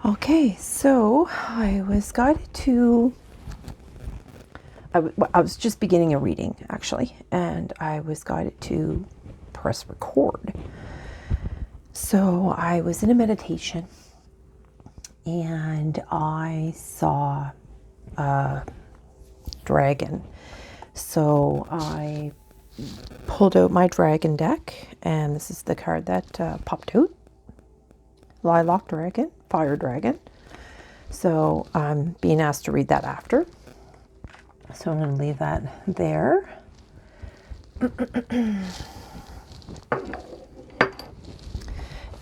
Okay, so I was guided to, I was just beginning a reading actually, and I was guided to press record. So I was in a meditation and I saw a dragon. So I pulled out my dragon deck, and this is the card that popped out. Lilac Dragon, Fire Dragon. So I'm being asked to read that after. So I'm going to leave that there.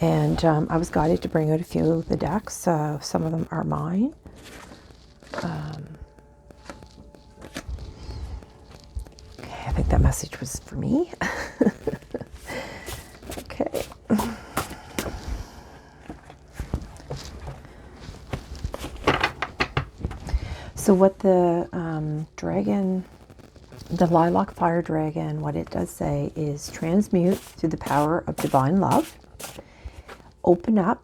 And I was guided to bring out a few of the decks. Some of them are mine. Okay, I think that message was for me. Okay. So what the dragon, the Lilac Fire Dragon, what it does say is transmute through the power of divine love. Open up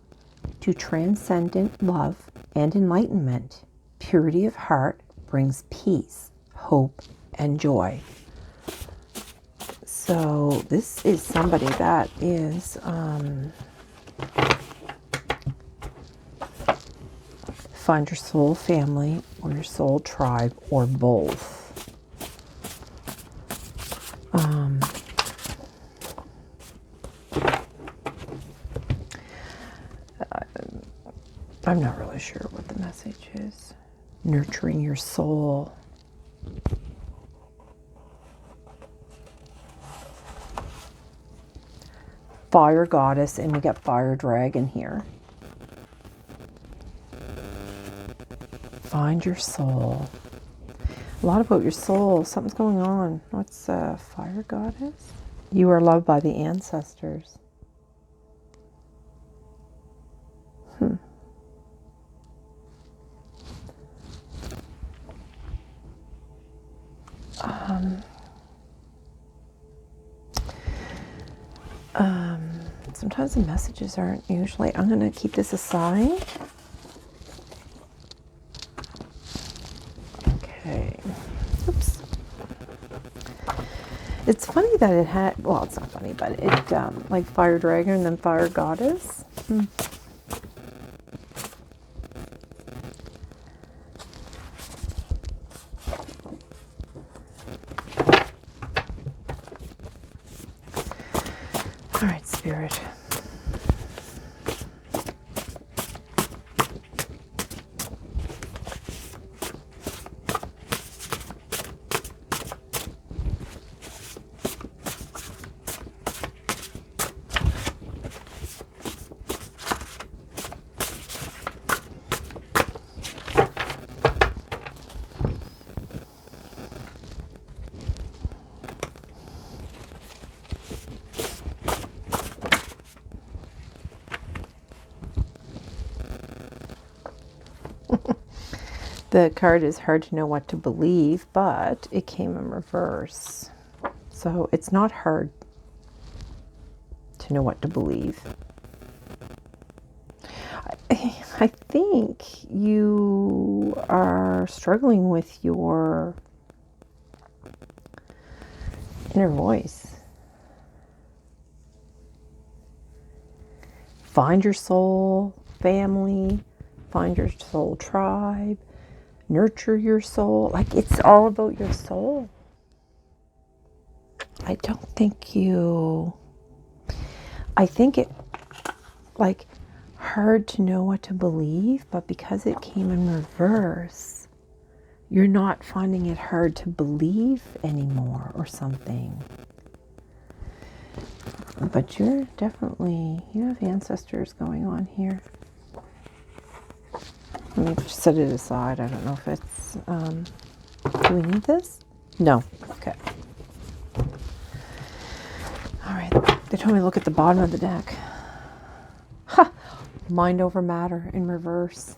to transcendent love and enlightenment. Purity of heart brings peace, hope, and joy. So this is somebody that is find your soul family or your soul tribe or both. I'm not really sure what the message is. Nurturing your soul. Fire goddess, and we got fire dragon here. Find your soul. A lot about your soul. Something's going on. What's fire goddess? You are loved by the ancestors. Sometimes the messages aren't usually. I'm going to keep this aside. Okay. Oops. It's funny that it had, well, it's not funny, but it, like Fire Dragon and then Fire Goddess. All right, Spirit. The card is hard to know what to believe, but it came in reverse. So it's not hard to know what to believe. I think you are struggling with your inner voice. Find your soul family, find your soul tribe, nurture your soul. Like, it's all about your soul. I don't think I think it, like, hard to know what to believe, but because it came in reverse, you're not finding it hard to believe anymore or something. But you're definitely, you have ancestors going on here. Let me just set it aside. I don't know if it's, do we need this? No. Okay. All right. They told me to look at the bottom of the deck. Ha! Mind over matter in reverse.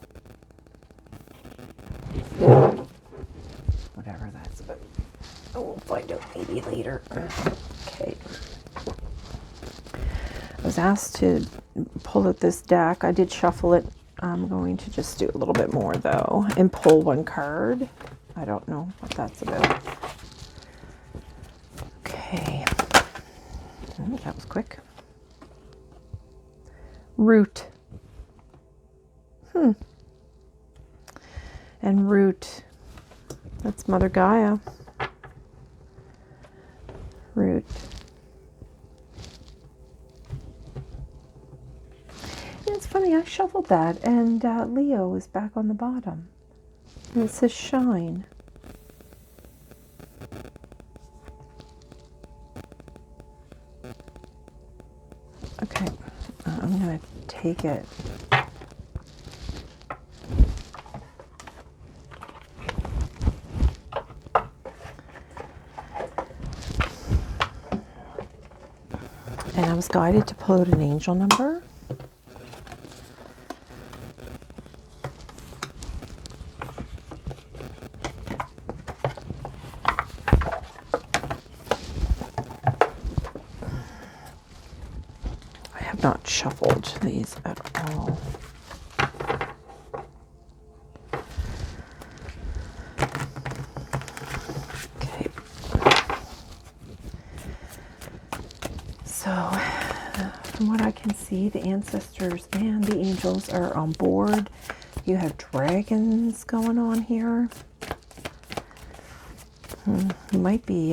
Whatever that's about. Oh, we'll find out maybe later. Okay. I was asked to pull out this deck. I did shuffle it I'm going to just do a little bit more though and pull one card. I don't know what that's about. Okay. Oh, that was quick. Root. And root. That's Mother Gaia. Root. Yeah, it's funny, I shuffled that and Leo is back on the bottom. And it says shine. Okay, I'm going to take it. And I was guided to pull out an angel number. I have not shuffled these at all. Okay. So, from what I can see, the ancestors and the angels are on board. You have dragons going on here. You might be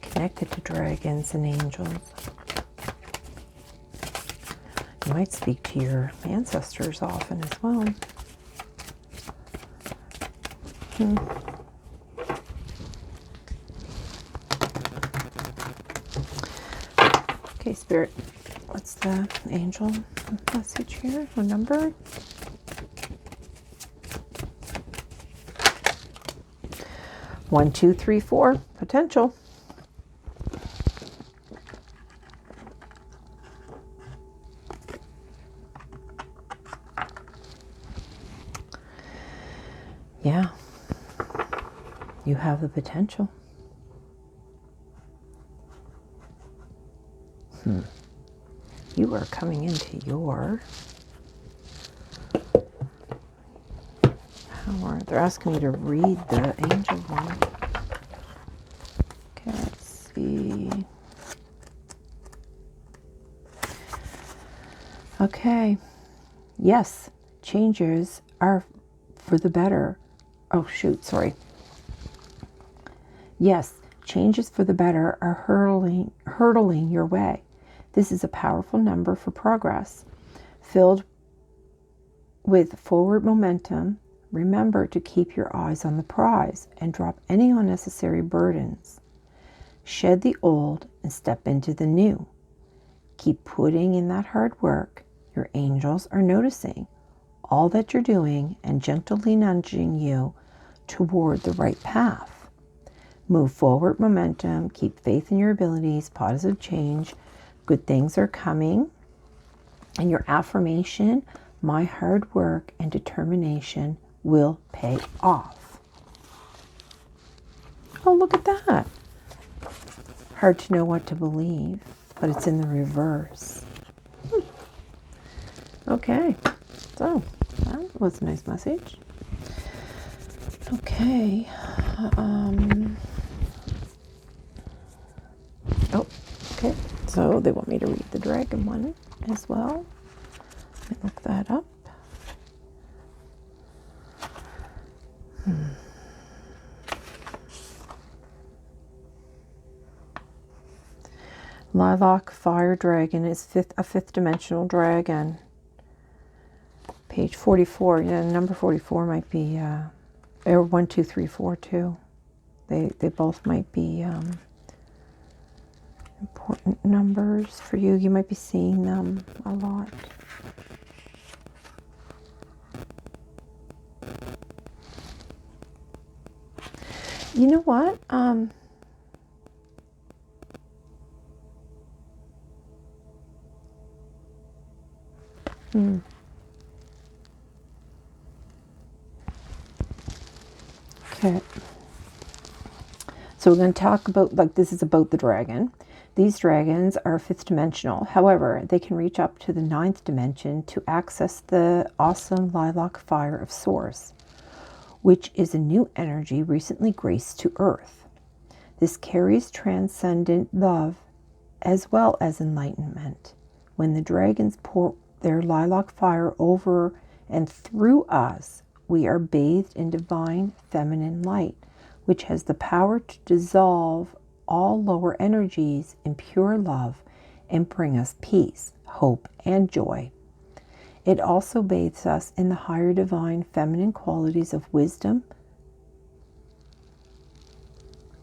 connected to dragons and angels. You might speak to your ancestors often as well. Okay, Spirit, what's the angel message here? Or number? One, two, three, four. Potential. Yeah. You have the potential. You are coming into your power. They're asking me to read the angel one. Okay, let's see. Okay. Yes, changes are for the better. Oh, shoot, sorry. Yes, changes for the better are hurtling your way. This is a powerful number for progress. Filled with forward momentum, remember to keep your eyes on the prize and drop any unnecessary burdens. Shed the old and step into the new. Keep putting in that hard work. Your angels are noticing all that you're doing and gently nudging you toward the right path. Move forward momentum. Keep faith in your abilities. Positive change. Good things are coming. And your affirmation, my hard work and determination will pay off. Oh, look at that. Hard to know what to believe, but it's in the reverse. Okay, so that was a nice message. Okay. Oh, okay. So they want me to read the dragon one as well. Let me look that up. Lilac Fire Dragon is a fifth dimensional dragon. Page 44. Yeah, number 44 might be, or 1, 2, 3, 4 too. They both might be important numbers for you. You might be seeing them a lot. You know what? Okay. So we're going to talk about, like, this is about the dragon. These dragons are fifth dimensional. However, they can reach up to the ninth dimension to access the awesome lilac fire of Source, which is a new energy recently graced to Earth. This carries transcendent love as well as enlightenment. When the dragons pour their lilac fire over and through us, we are bathed in divine feminine light, which has the power to dissolve all lower energies in pure love and bring us peace, hope, and joy. It also bathes us in the higher divine feminine qualities of wisdom,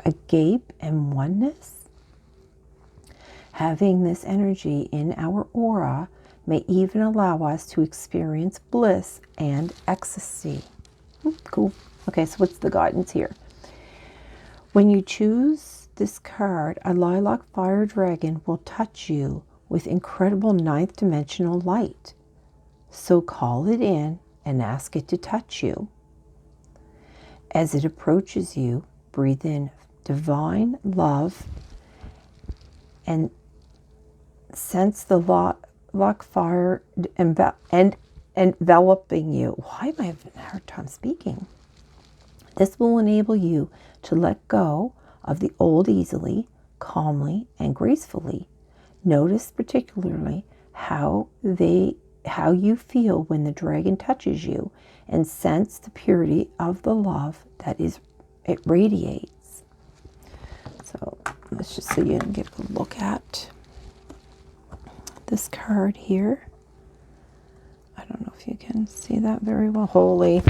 agape, and oneness. Having this energy in our aura may even allow us to experience bliss and ecstasy. Cool. Okay, so what's the guidance here? When you choose this card, a lilac fire dragon will touch you with incredible ninth dimensional light. So call it in and ask it to touch you. As it approaches you, breathe in divine love and sense the lilac fire enveloping you. Why am I having a hard time speaking? This will enable you to let go of the old easily, calmly, and gracefully. Notice particularly how you feel when the dragon touches you, and sense the purity of the love that it radiates. So let's just so you can get a look at this card here. I don't know if you can see that very well. Holy.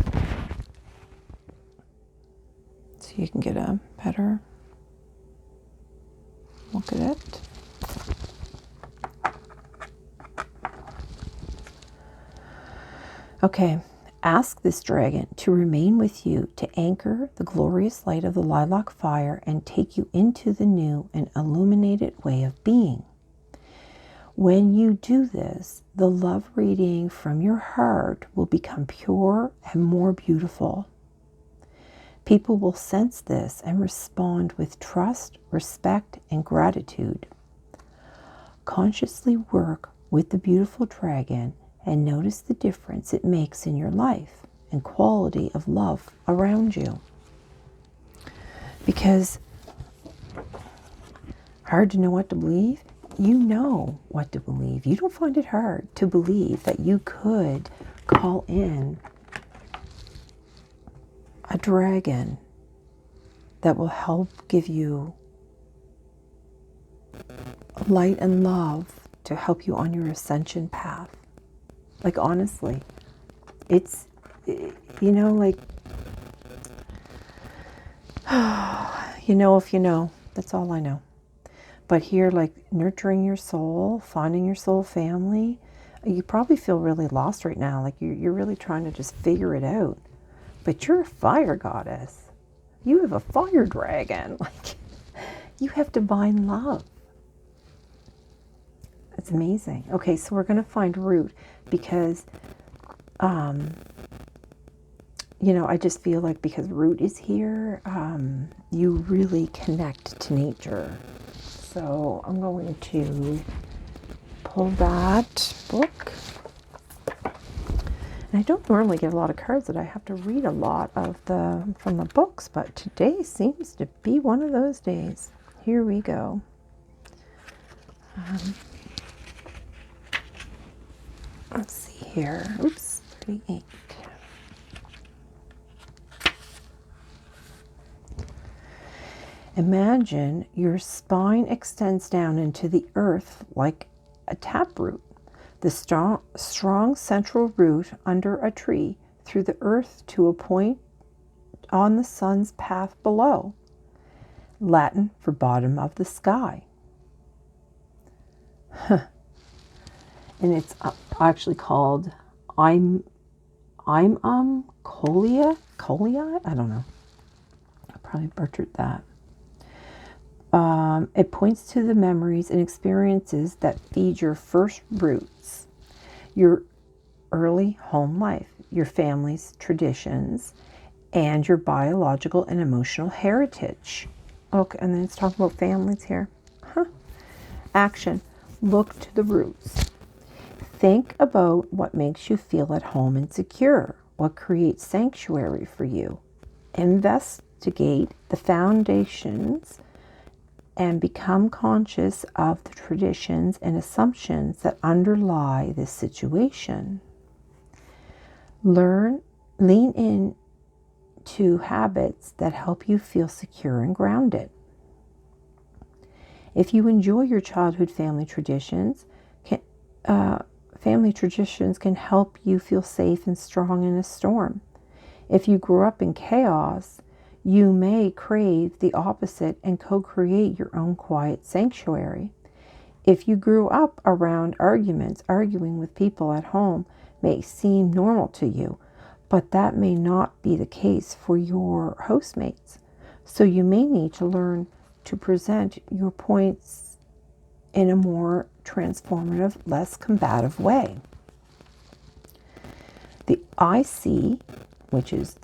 So you can get a better look at it. Okay, ask this dragon to remain with you to anchor the glorious light of the lilac fire and take you into the new and illuminated way of being. When you do this, the love radiating from your heart will become pure and more beautiful. People will sense this and respond with trust, respect, and gratitude. Consciously work with the beautiful dragon and notice the difference it makes in your life and quality of love around you. Because hard to know what to believe? You know what to believe. You don't find it hard to believe that you could call in a dragon that will help give you light and love to help you on your ascension path. Like, honestly, it's, you know, like, you know if you know. That's all I know. But here, like, nurturing your soul, finding your soul family, you probably feel really lost right now. Like, you're really trying to just figure it out. But you're a fire goddess. You have a fire dragon. Like, you have divine love. It's amazing. Okay, so we're going to find root because, you know, I just feel like because root is here, you really connect to nature. So I'm going to pull that book. And I don't normally get a lot of cards that I have to read a lot of from the books, but today seems to be one of those days. Here we go. Let's see here. Oops, 38. Imagine your spine extends down into the earth like a taproot. The strong central root under a tree through the earth to a point on the sun's path below. Latin for bottom of the sky. And it's actually called colia? Colia? I don't know. I probably butchered that. It points to the memories and experiences that feed your first roots, your early home life, your family's traditions, and your biological and emotional heritage. Okay, and then it's talking about families here. Huh. Action. Look to the roots. Think about what makes you feel at home and secure, what creates sanctuary for you. Investigate the foundations and become conscious of the traditions and assumptions that underlie this situation. Lean in to habits that help you feel secure and grounded. If you enjoy your childhood family traditions can help you feel safe and strong in a storm. If you grew up in chaos, you may crave the opposite and co-create your own quiet sanctuary. If you grew up around arguing with people at home may seem normal to you, but that may not be the case for your hostmates. So you may need to learn to present your points in a more transformative, less combative way. The IC, which is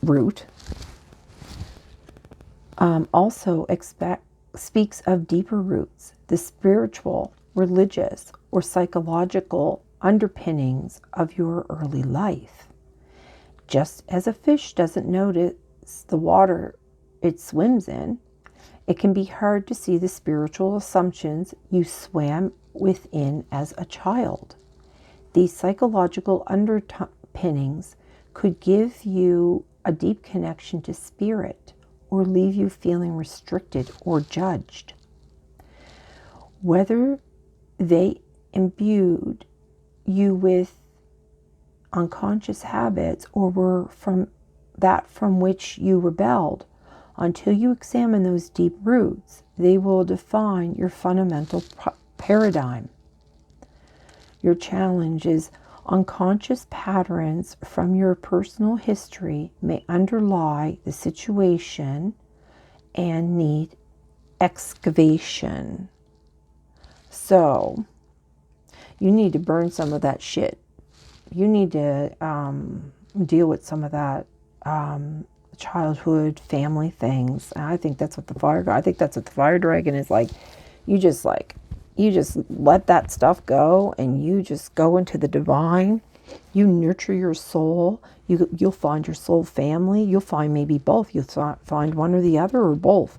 root, also speaks of deeper roots, the spiritual, religious, or psychological underpinnings of your early life. Just as a fish doesn't notice the water it swims in, it can be hard to see the spiritual assumptions you swam within as a child. These psychological underpinnings could give you a deep connection to spirit or leave you feeling restricted or judged. Whether they imbued you with unconscious habits or were from which you rebelled, until you examine those deep roots, they will define your fundamental paradigm. Your challenge is unconscious patterns from your personal history may underlie the situation and need excavation. So, you need to burn some of that shit. You need to deal with some of that childhood family things. And I think that's what the fire dragon is like. You just let that stuff go and you just go into the divine. You nurture your soul. You'll find your soul family. You'll find maybe both. You'll find one or the other or both.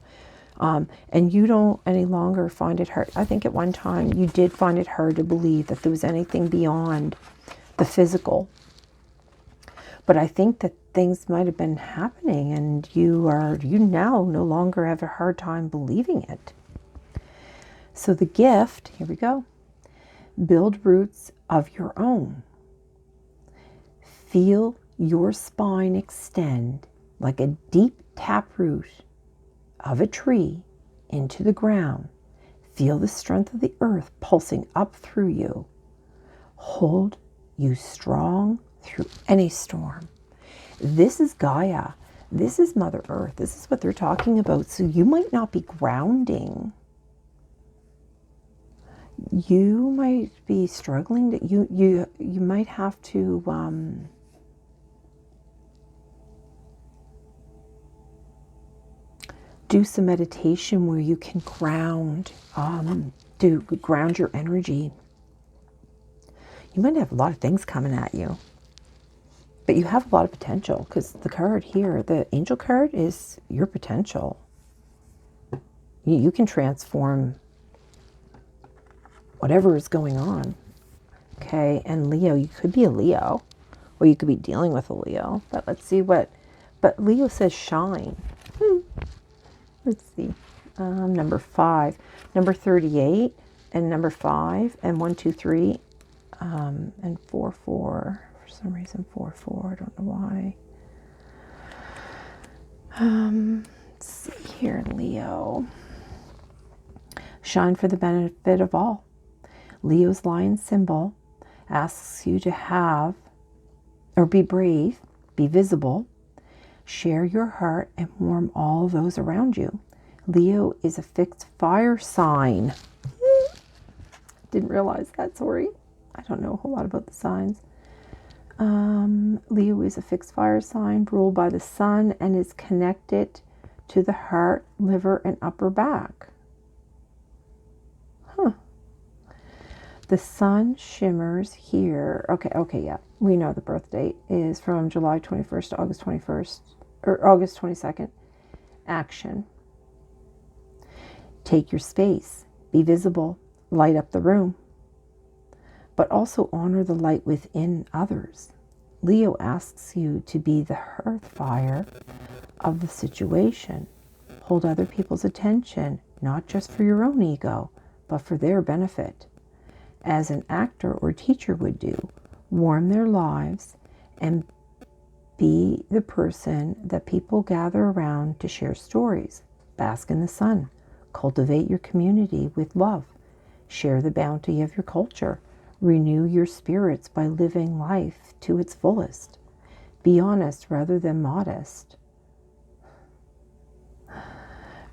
And you don't any longer find it hard. I think at one time you did find it hard to believe that there was anything beyond the physical. But I think that things might have been happening and you now no longer have a hard time believing it. So the gift, here we go. Build roots of your own. Feel your spine extend like a deep taproot of a tree into the ground. Feel the strength of the earth pulsing up through you. Hold you strong through any storm. This is Gaia. This is Mother Earth. This is what they're talking about. So you might not be grounding. You might be struggling. You might have to do some meditation where you can ground your energy. You might have a lot of things coming at you, but you have a lot of potential because the card here, the angel card, is your potential. You can transform whatever is going on. Okay, and Leo, you could be a Leo, or you could be dealing with a Leo. But let's see but Leo says shine. Let's see. Number 5, number 38, and number 5, and 1, 2, 3, and 4, 4. For some reason, 4, 4. I don't know why. Let's see here, Leo. Shine for the benefit of all. Leo's lion symbol asks you to have, or be brave, be visible, share your heart, and warm all those around you. Leo is a fixed fire sign. Didn't realize that, sorry. I don't know a whole lot about the signs. Leo is a fixed fire sign ruled by the sun and is connected to the heart, liver, and upper back. The sun shimmers here. Okay, yeah. We know the birth date is from July 21st to August 21st, or August 22nd. Action. Take your space. Be visible. Light up the room. But also honor the light within others. Leo asks you to be the hearth fire of the situation. Hold other people's attention, not just for your own ego, but for their benefit. As an actor or teacher would do, warm their lives and be the person that people gather around to share stories. Bask in the sun. Cultivate your community with love. Share the bounty of your culture. Renew your spirits by living life to its fullest. Be honest rather than modest.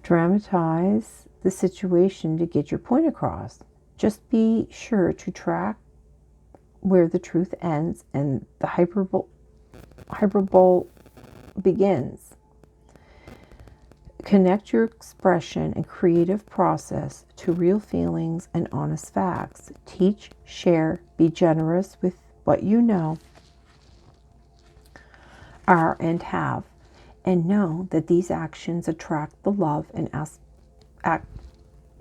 Dramatize the situation to get your point across. Just be sure to track where the truth ends and the hyperbole begins. Connect your expression and creative process to real feelings and honest facts. Teach, share, be generous with what you know, are, and have, and know that these actions attract the love and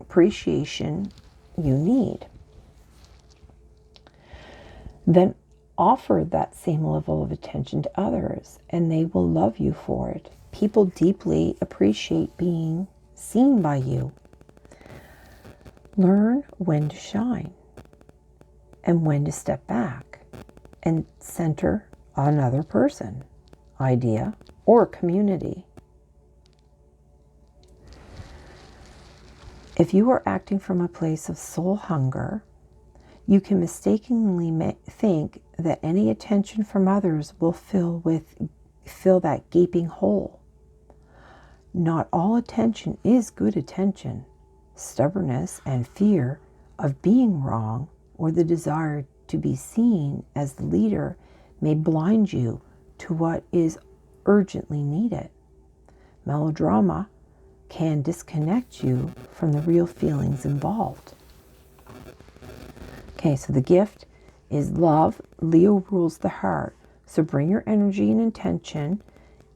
appreciation you need. Then offer that same level of attention to others, and they will love you for it. People deeply appreciate being seen by you. Learn when to shine and when to step back and center another person, idea, or community. If you are acting from a place of soul hunger, you can mistakenly think that any attention from others will fill that gaping hole. Not all attention is good attention. Stubbornness and fear of being wrong or the desire to be seen as the leader may blind you to what is urgently needed. Melodrama can disconnect you from the real feelings involved. Okay, so the gift is love. Leo rules the heart. So bring your energy and intention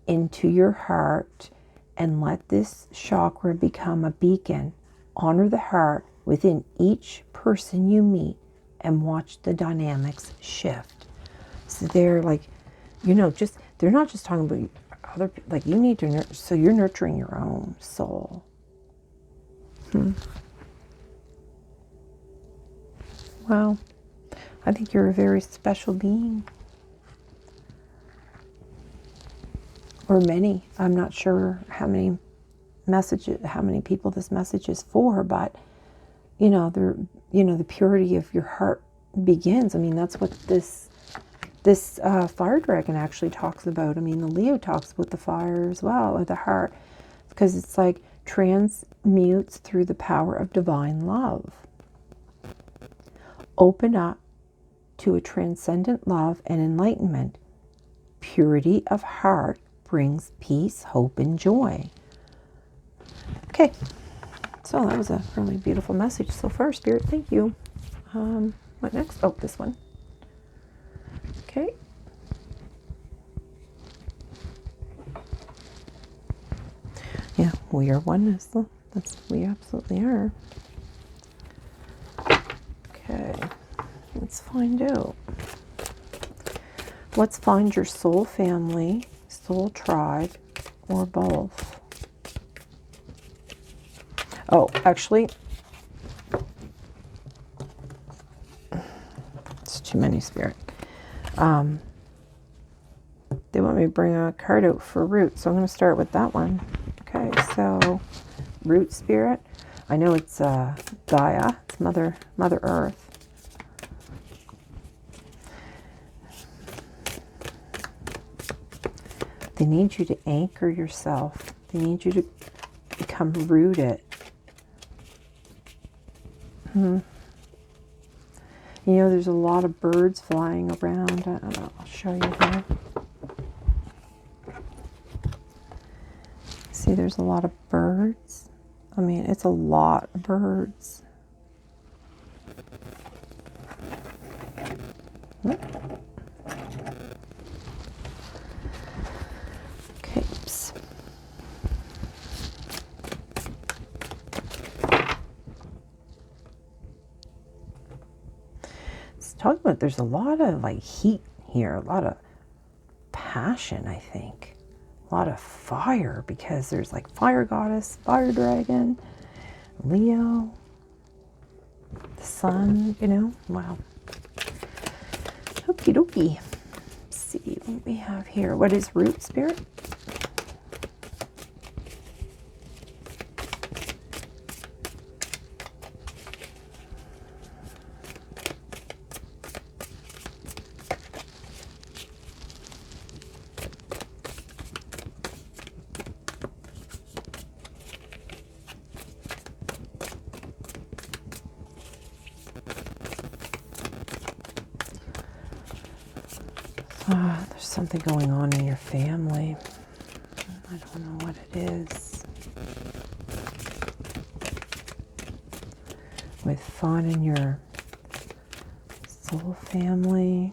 into your heart and let this chakra become a beacon. Honor the heart within each person you meet and watch the dynamics shift. So they're like, they're not just talking about other people. Like, you need to nurture, so you're nurturing your own soul. Well, I think you're a very special being. Or many. I'm not sure how many people this message is for, but the purity of your heart begins. I mean, that's what this fire dragon actually talks about. I mean, the Leo talks about the fire as well, or the heart, because it's like transmutes through the power of divine love. Open up to a transcendent love and enlightenment. Purity of heart brings peace, hope, and joy. Okay, so that was a really beautiful message so far, Spirit. Thank you. What next? Oh, this one. Okay. Yeah, we are oneness. We absolutely are. Okay, let's find out. Let's find your soul family, soul tribe, or both. Oh, actually, it's too many, Spirit. They want me to bring a card out for root, so I'm going to start with that one. Okay, so root, Spirit. I know it's Gaia. It's Mother Earth. They need you to anchor yourself. They need you to become rooted. There's a lot of birds flying around. I don't know. I'll show you here. See, there's a lot of birds. I mean, it's a lot of birds. Okay, oops. It's talking about there's a lot of like heat here, a lot of passion, I think. A lot of fire, because there's like fire goddess, fire dragon, Leo, the sun, you know. Wow. Okie dokie. Let's see what we have here. What is root spirit? There's something going on in your family. I don't know what it is. With fun in your soul family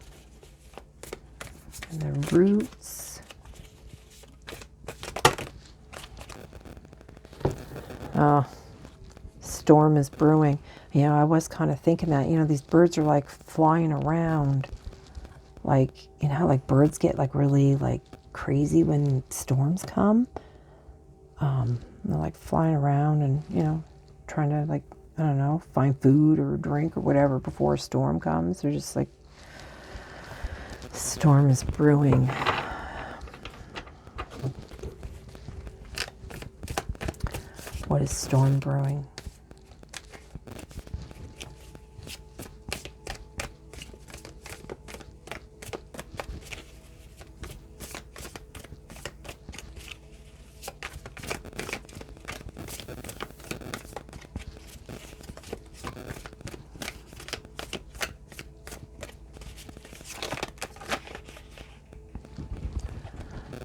and the roots. Oh, storm is brewing. You know, I was kind of thinking that, you know, these birds are like flying around. Like, you know how like birds get like really like crazy when storms come? They're like flying around and, you know, trying to like, I don't know, find food or drink or whatever before a storm comes. They're just like, storm is brewing. What is storm brewing?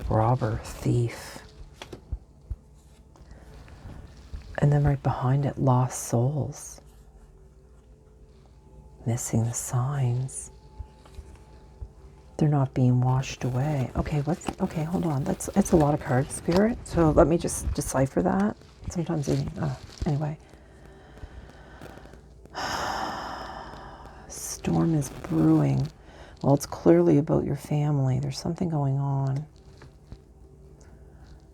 Robber, thief. And then right behind it, lost souls. Missing the signs. They're not being washed away. Okay, okay, hold on. It's a lot of cards, Spirit. So let me just decipher that. Sometimes anyway. Storm is brewing. Well, it's clearly about your family. There's something going on.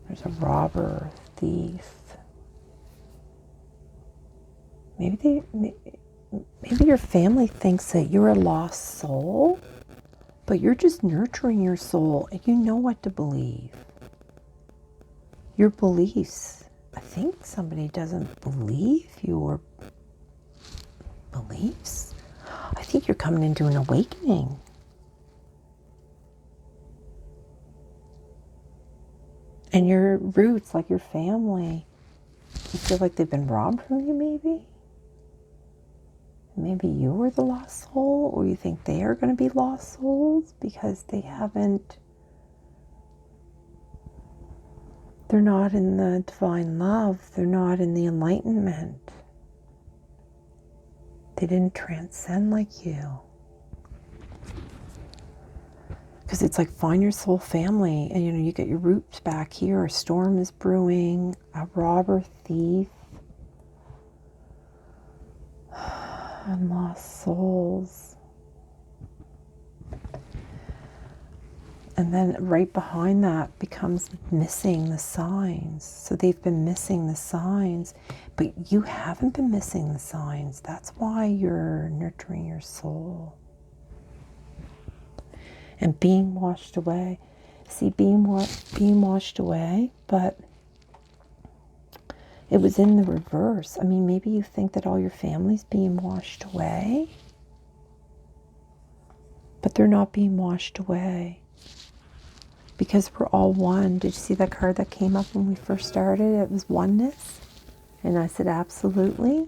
There's a robber, thief. Maybe your family thinks that you're a lost soul, but you're just nurturing your soul and you know what to believe. Your beliefs. I think somebody doesn't believe your beliefs. I think you're coming into an awakening. And your roots, like your family, you feel like they've been robbed from you, maybe? Maybe you're the lost soul, or you think they are going to be lost souls because they're not in the divine love. They're not in the enlightenment. They didn't transcend like you. Because it's like, find your soul family, and you know, you get your roots back here. A storm is brewing, a robber, thief, and lost souls. And then right behind that becomes missing the signs. So they've been missing the signs, but you haven't been missing the signs. That's why you're nurturing your soul. And being washed away. See, being washed away, but it was in the reverse. I mean, maybe you think that all your family's being washed away, but they're not being washed away. Because we're all one. Did you see that card that came up when we first started? It was oneness. And I said, absolutely.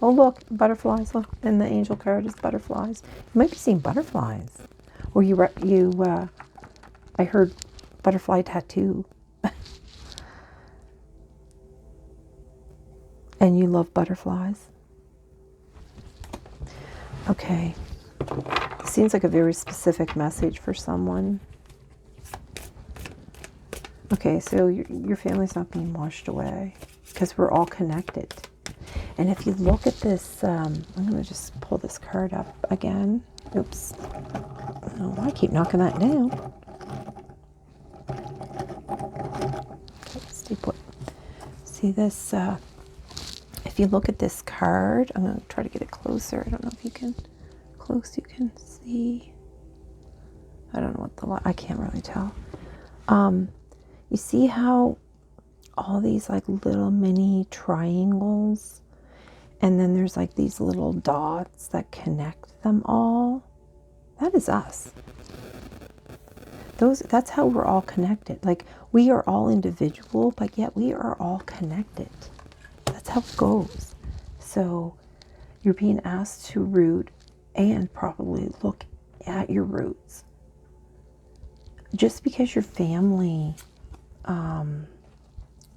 Oh, look, butterflies. Look, and the angel card is butterflies. You might be seeing butterflies. Or I heard butterfly tattoo. And you love butterflies. Okay. Seems like a very specific message for someone. Okay, so your family's not being washed away because we're all connected. And if you look at this, I'm going to just pull this card up again. Oops. Oh, I keep knocking that down. Okay, stay put. See this, if you look at this card, I'm going to try to get it closer. I don't know if you can, close you can see. I don't know what I can't really tell. You see how all these like little mini triangles, and then there's like these little dots that connect them all? That is us. That's how we're all connected. Like, we are all individual, but yet we are all connected. That's how it goes. So you're being asked to root and probably look at your roots. Just because your family,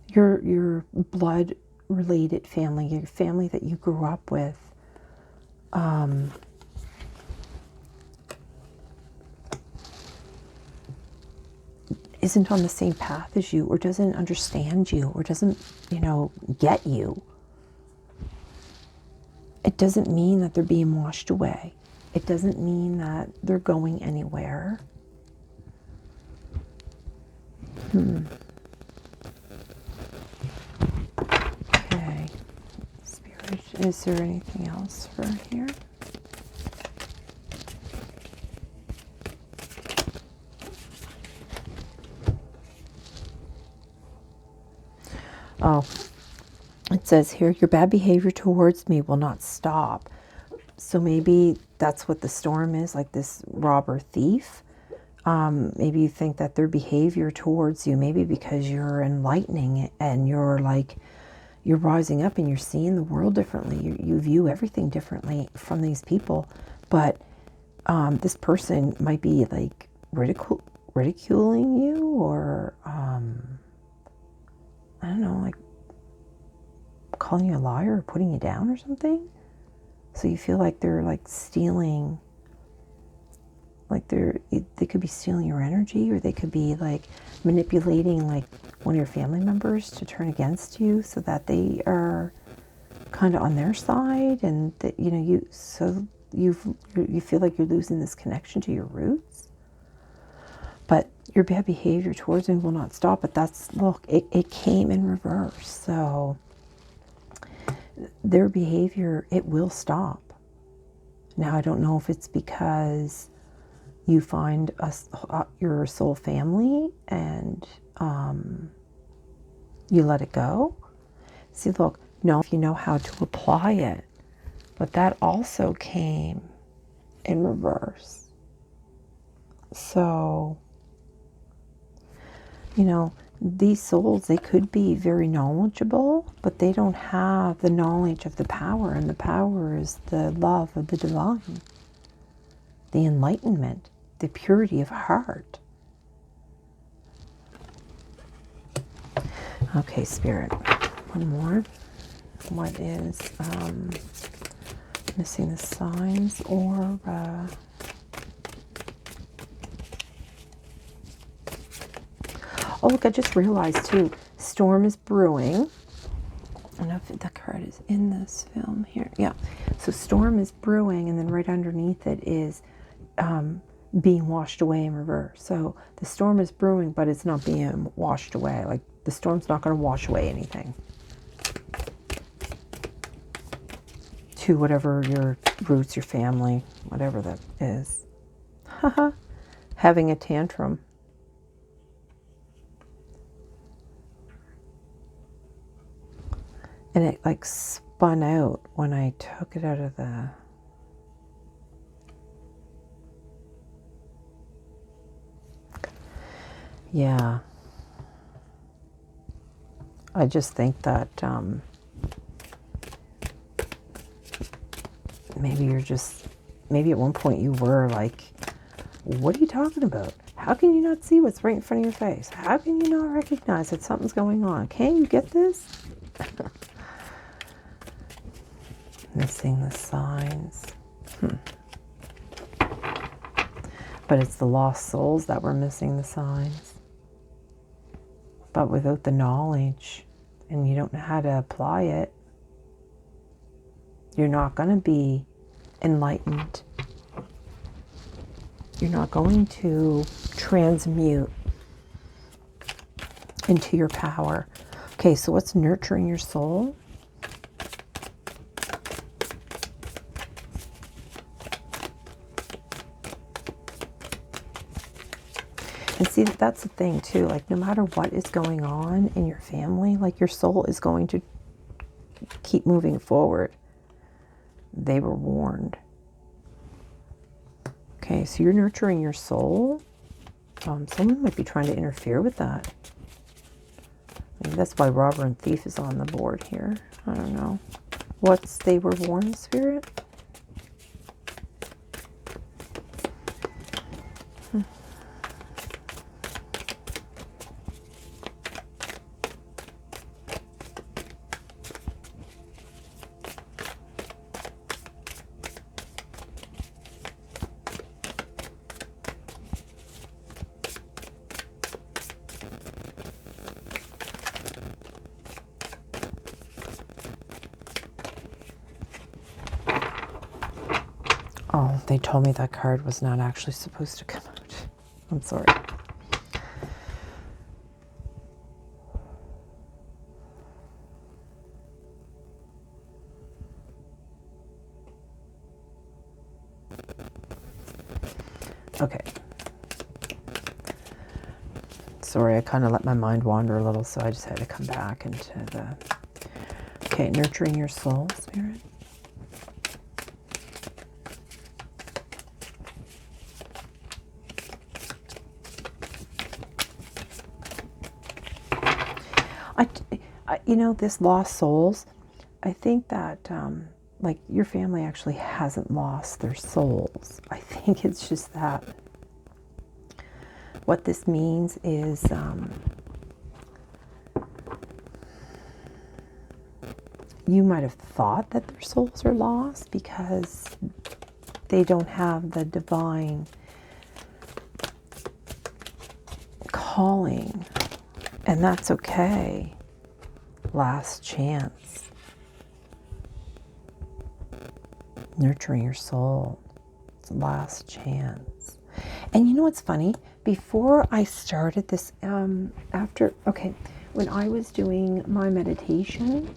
your blood related family, your family that you grew up with, isn't on the same path as you, or doesn't understand you, or doesn't, get you, it doesn't mean that they're being washed away. It doesn't mean that they're going anywhere. Okay. Spirit, is there anything else for here? Oh, it says here, your bad behavior towards me will not stop. So maybe that's what the storm is, like this robber thief. Maybe you think that their behavior towards you, maybe because you're enlightening it and you're rising up and you're seeing the world differently. You view everything differently from these people. But this person might be like ridiculing you, or I don't know, like calling you a liar or putting you down or something. So you feel like they're like stealing, like they could be stealing your energy, or they could be like manipulating like one of your family members to turn against you so that they are kind of on their side, and that you feel like you're losing this connection to your roots. But your bad behavior towards me will not stop. But it came in reverse. So their behavior, it will stop. Now, I don't know if it's because you find your soul family and you let it go. See, look, no, if you know how to apply it. But that also came in reverse. So, these souls, they could be very knowledgeable, but they don't have the knowledge of the power, and the power is the love of the divine, the enlightenment, the purity of heart. Okay, Spirit, one more. What is missing the signs, or oh, look, I just realized too, storm is brewing. I don't know if the card is in this film here. Yeah. So storm is brewing, and then right underneath it is being washed away in reverse. So the storm is brewing, but it's not being washed away. Like, the storm's not going to wash away anything. To whatever your roots, your family, whatever that is. Having a tantrum. And it like spun out when I took it out of the... Yeah. I just think that maybe at one point you were like, what are you talking about? How can you not see what's right in front of your face? How can you not recognize that something's going on? Can't you get this? Missing the signs. But it's the lost souls that were missing the signs. But without the knowledge, and you don't know how to apply it, you're not going to be enlightened. You're not going to transmute into your power. Okay, so what's nurturing your soul? And see, that's the thing too, like no matter what is going on in your family, like your soul is going to keep moving forward. They were warned. Okay, so you're nurturing your soul. Someone might be trying to interfere with that. Maybe that's why robber and thief is on the board here. I don't know. What's they were warned, Spirit? Oh, they told me that card was not actually supposed to come out. I'm sorry. Okay. Sorry, I kind of let my mind wander a little, so I just had to come back into the... Okay, nurturing your soul, Spirit. You know, this lost souls, I think that, like, your family actually hasn't lost their souls. I think it's just that what this means is you might have thought that their souls are lost because they don't have the divine calling, and that's okay. Last chance. Nurturing your soul. It's last chance. And you know what's funny? Before I started this, when I was doing my meditation,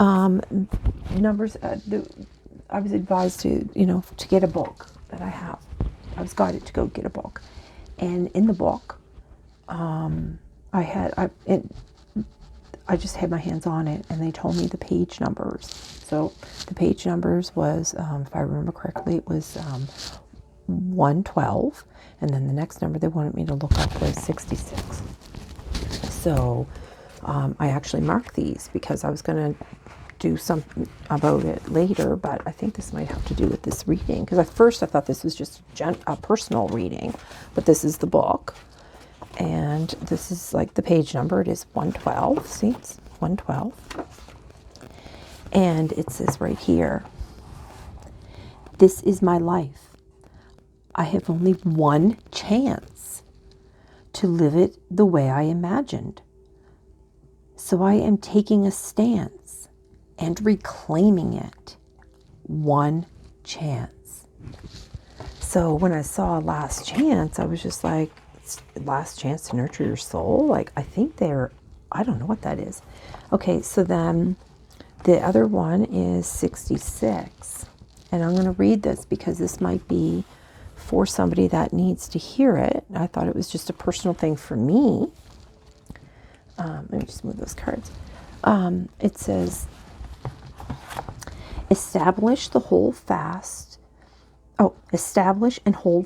numbers, I was advised to, to get a book that I have. I was guided to go get a book. And in the book, I just had my hands on it, and they told me the page numbers. So the page numbers was, if I remember correctly, it was 112, and then the next number they wanted me to look up was 66. So I actually marked these because I was going to do something about it later, but I think this might have to do with this reading, because at first I thought this was just a personal reading, but this is the book. And this is like the page number. It is 112. See, it's 112. And it says right here, this is my life. I have only one chance to live it the way I imagined. So I am taking a stance and reclaiming it. One chance. So when I saw last chance, I was just like, last chance to nurture your soul. Like, I think I don't know what that is. Okay, so then the other one is 66. And I'm going to read this because this might be for somebody that needs to hear it. I thought it was just a personal thing for me. Let me just move those cards. It says, establish and hold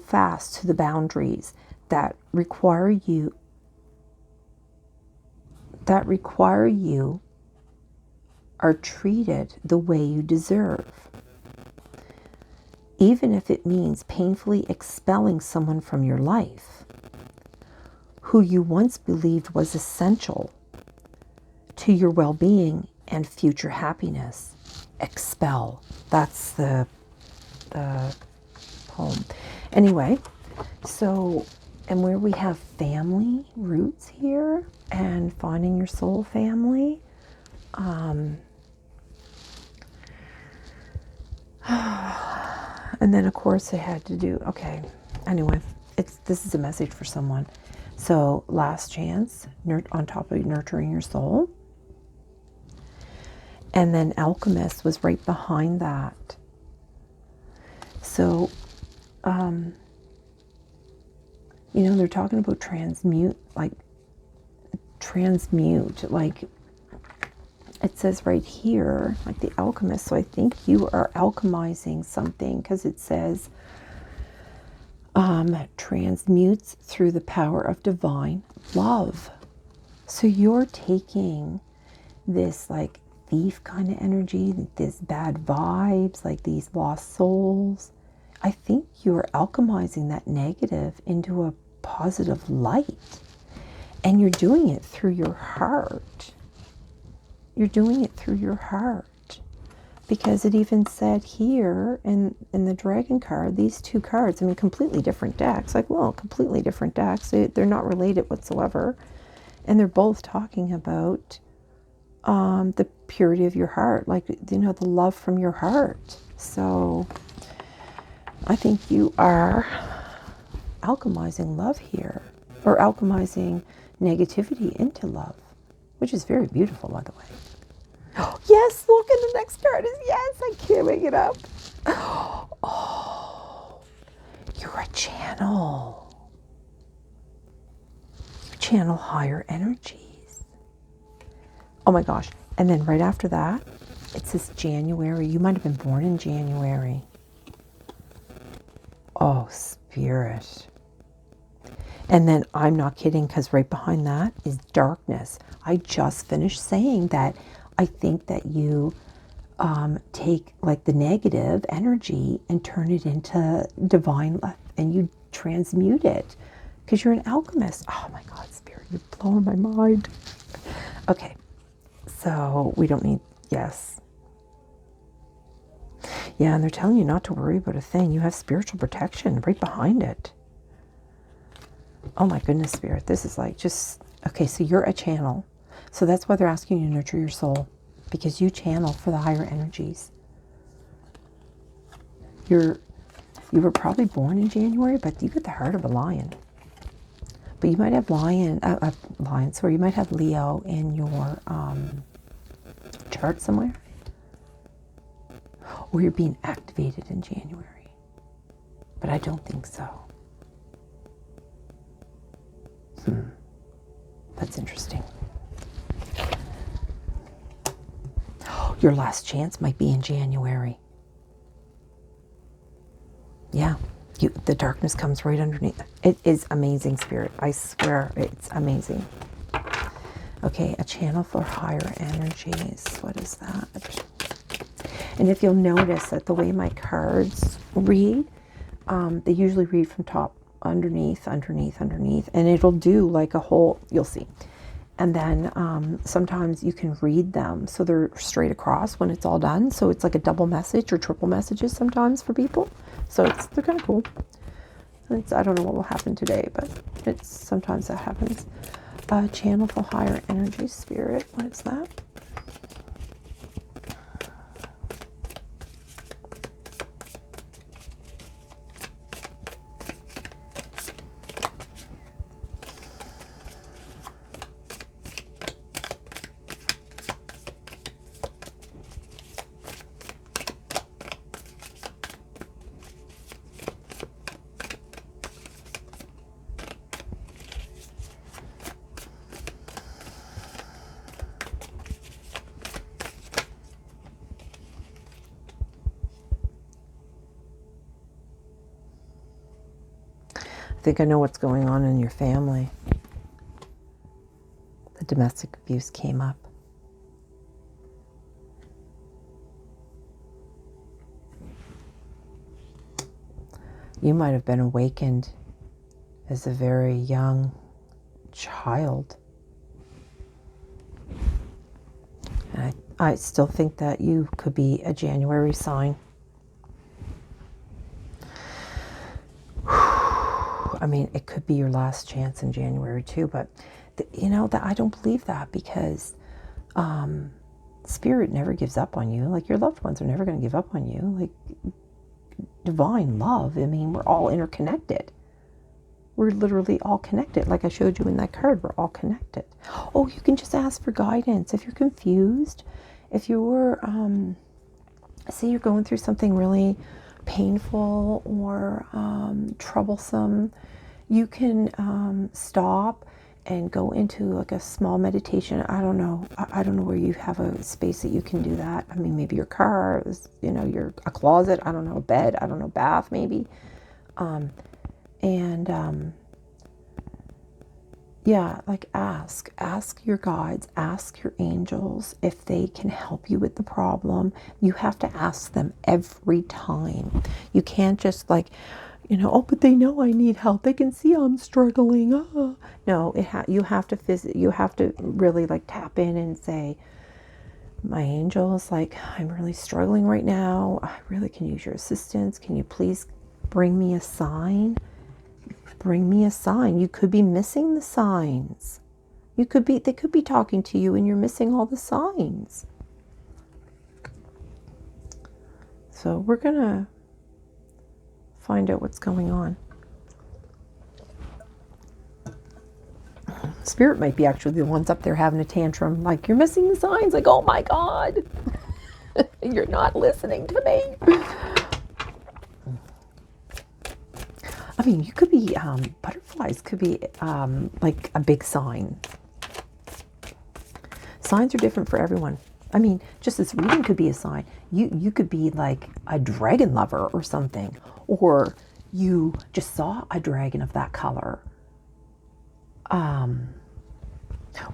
fast to the boundaries that require you are treated the way you deserve, even if it means painfully expelling someone from your life who you once believed was essential to your well-being and future happiness. Expel. That's the poem. Anyway, so, and where we have family roots here and finding your soul family, and then of course it had to do, okay, anyway, this is a message for someone. So last chance, on top of nurturing your soul. And then Alchemist was right behind that. So, you know, they're talking about transmute, like it says right here, like the alchemist. So I think you are alchemizing something, because it says transmutes through the power of divine love. So you're taking this like thief kind of energy, this bad vibes, like these lost souls. I think you're alchemizing that negative into a positive light. And you're doing it through your heart. You're doing it through your heart. Because it even said here in the dragon card, these two cards, I mean, completely different decks. Like, well, completely different decks. They're not related whatsoever. And they're both talking about the purity of your heart. Like, you know, the love from your heart. So I think you are alchemizing love here. Or alchemizing negativity into love. Which is very beautiful, by the way. Yes, look, and the next card is yes. I can't make it up. Oh, you're a channel. You channel higher energies. Oh my gosh. And then right after that, it says January. You might have been born in January. Oh, Spirit. And then I'm not kidding, because right behind that is darkness. I just finished saying that I think that you take like the negative energy and turn it into divine love, and you transmute it, because you're an alchemist. Oh my God, Spirit, you're blowing my mind. Okay, so we don't need, yes. Yeah, and they're telling you not to worry about a thing. You have spiritual protection right behind it. Oh my goodness, Spirit, this is like just, okay, so you're a channel. So that's why they're asking you to nurture your soul, because you channel for the higher energies. You were probably born in January, but you get the heart of a lion. But you might have you might have Leo in your chart somewhere. Or you're being activated in January. But I don't think so. That's interesting. Your last chance might be in January. Yeah, the darkness comes right underneath. It is amazing, Spirit. I swear, it's amazing. Okay, a channel for higher energies. What is that? And if you'll notice that the way my cards read, they usually read from top, underneath, and it'll do like a whole, you'll see. And then sometimes you can read them so they're straight across when it's all done. So it's like a double message or triple messages sometimes for people. So they're kind of cool. I don't know what will happen today, but sometimes that happens. Channel for higher energy, Spirit. What is that? I think I know what's going on in your family. The domestic abuse came up. You might have been awakened as a very young child. And I still think that you could be a January sign. mean, it could be your last chance in January too, but you know that I don't believe that, because Spirit never gives up on you. Like, your loved ones are never going to give up on you. Like, divine love, I mean, we're all interconnected. We're literally all connected. Like I showed you in that card, we're all connected. Oh, you can just ask for guidance if you're confused. If you're, say you're going through something really painful or troublesome, you can stop and go into like a small meditation. I don't know. I don't know where you have a space that you can do that. I mean, maybe your car is, you know, a closet. I don't know, a bed. I don't know, bath maybe. Yeah, like ask your guides, ask your angels if they can help you with the problem. You have to ask them every time. You can't just like, you know, oh, but they know I need help. They can see I'm struggling. No, you have to you have to really like tap in and say, my angels, like, I'm really struggling right now. I really can use your assistance. Can you please bring me a sign? Bring me a sign. You could be missing the signs. They could be talking to you and you're missing all the signs. So we're gonna find out what's going on. Spirit might be actually the ones up there having a tantrum, like, you're missing the signs. Like, oh my God, you're not listening to me. I mean, you could be, butterflies could be like a big sign. Signs are different for everyone. I mean, just this reading could be a sign. You could be like a dragon lover or something, or you just saw a dragon of that color.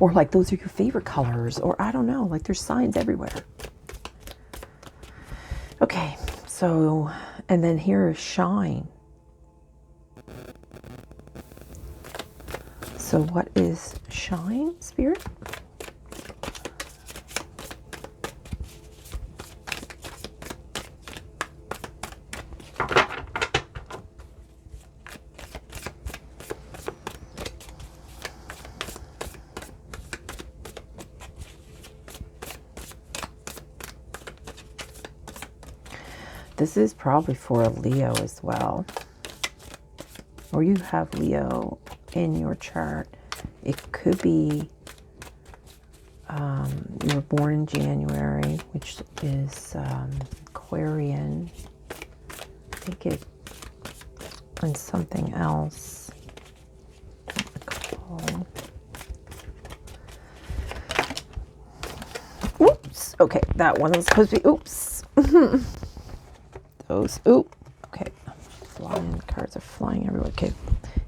Or like those are your favorite colors, or I don't know, like there's signs everywhere. Okay, so, and then here is shine. So what is shine, Spirit? This is probably for a Leo as well. Or you have Leo in your chart. It could be you were born in January, which is Aquarian. I think it, and something else. Oops. Okay, that one was supposed to be, oops. Those, oop. Okay, flying cards are flying everywhere. Okay,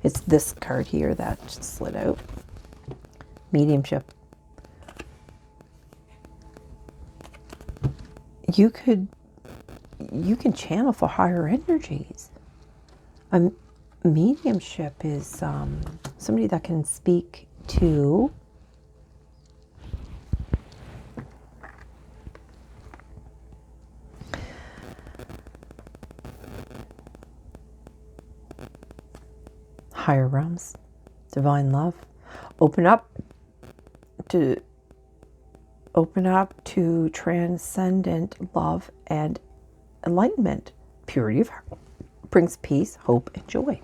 it's this card here that just slid out. Mediumship. You can channel for higher energies. Mediumship is somebody that can speak to higher realms, divine love. Open up to transcendent love and enlightenment. Purity of heart brings peace, hope, and joy.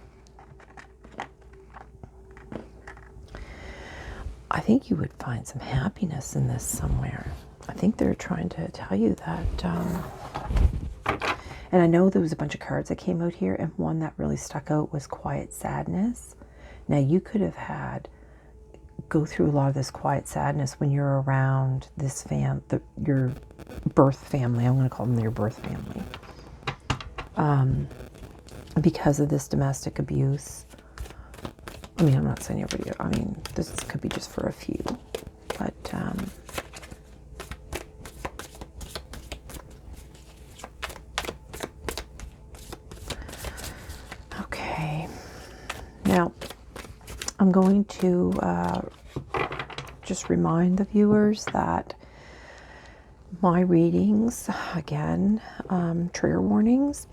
I think you would find some happiness in this somewhere. I think they're trying to tell you that. And I know there was a bunch of cards that came out here, and one that really stuck out was quiet sadness. Now, you could have go through a lot of this quiet sadness when you're around this your birth family. I'm going to call them your birth family. Because of this domestic abuse. I mean, I'm not saying everybody, I mean, this could be just for a few, but okay. Now, I'm going to just remind the viewers that my readings, again, trigger warnings.